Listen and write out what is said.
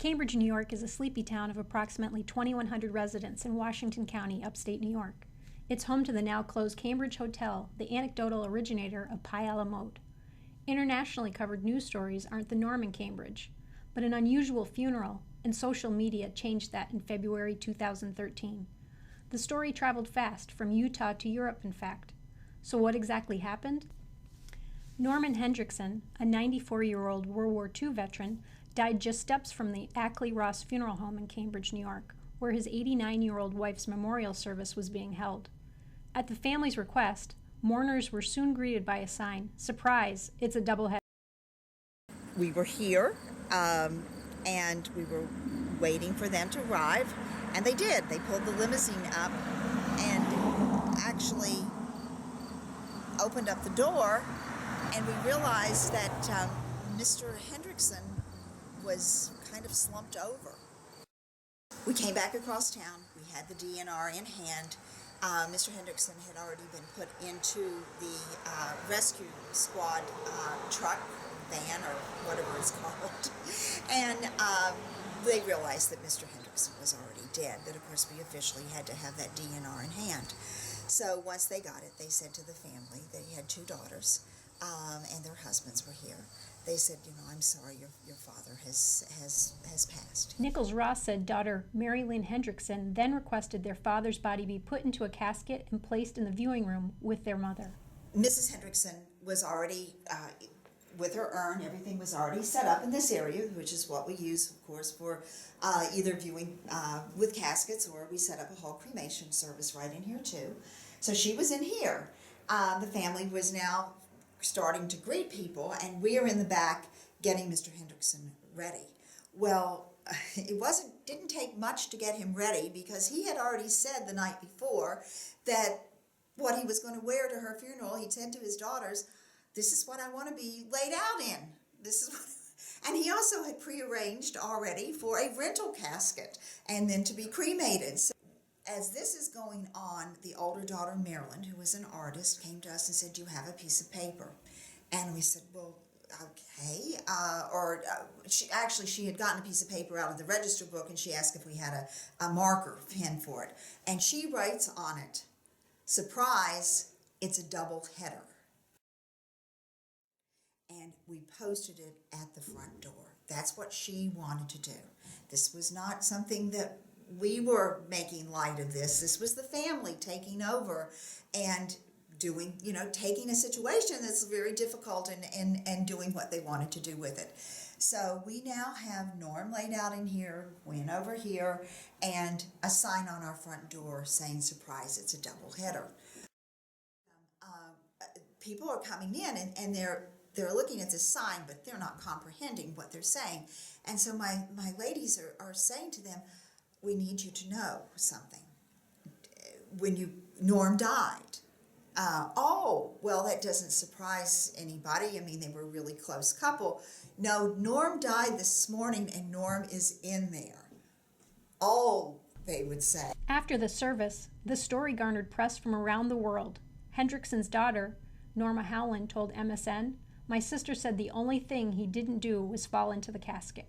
Cambridge, New York is a sleepy town of approximately 2,100 residents in Washington County, upstate New York. It's home to the now closed Cambridge Hotel, the anecdotal originator of Pie a la Mode. Internationally covered news stories aren't the norm in Cambridge, but an unusual funeral and social media changed that in February 2013. The story traveled fast, from Utah to Europe, in fact. So what exactly happened? Norman Hendrickson, a 94-year-old World War II veteran, died just steps from the Ackley Ross Funeral Home in Cambridge, New York, where his 89-year-old wife's memorial service was being held. At the family's request, mourners were soon greeted by a sign, "Surprise, it's a doubleheader." We were here, and we were waiting for them to arrive, and they did. They pulled the limousine up and actually opened up the door, and we realized that Mr. Hendrickson was kind of slumped over. We came back across town. We had the DNR in hand. Mr. Hendrickson had already been put into the rescue squad truck, van, or whatever it's called. And they realized that Mr. Hendrickson was already dead, but of course we officially had to have that DNR in hand. So once they got it, they said to the family, they had 2 daughters, and their husbands were here. They said, I'm sorry, your father has passed. Nichols-Ross said daughter Mary Lynn Hendrickson then requested their father's body be put into a casket and placed in the viewing room with their mother. Mrs. Hendrickson was already, with her urn, everything was already set up in this area, which is what we use, of course, for either viewing with caskets, or we set up a whole cremation service right in here too. So she was in here. The family was now starting to greet people, and we are in the back getting Mr. Hendrickson ready. Well, it didn't take much to get him ready, because he had already said the night before that what he was going to wear to her funeral, he'd said to his daughters, "This is what I want to be laid out in. This is what." And he also had prearranged already for a rental casket and then to be cremated. So as this is going on, the older daughter, Marilyn, who was an artist, came to us and said, "Do you have a piece of paper?" And we said, "Well, okay." She had gotten a piece of paper out of the register book, and she asked if we had a marker pen for it. And she writes on it, "Surprise, it's a double header." And we posted it at the front door. That's what she wanted to do. This was not something that we were making light of this. This was the family taking over and doing, taking a situation that's very difficult and doing what they wanted to do with it. So we now have Norm laid out in here, Wynn over here, and a sign on our front door saying, "Surprise, it's a double header." People are coming in and they're looking at this sign, but they're not comprehending what they're saying. And so my ladies are saying to them, "We need you to know something. Norm died." "Oh, well, that doesn't surprise anybody. I mean, they were a really close couple." "No, Norm died this morning, and Norm is in there." "Oh," they would say. After the service, the story garnered press from around the world. Hendrickson's daughter, Norma Howland, told MSN, "My sister said the only thing he didn't do was fall into the casket."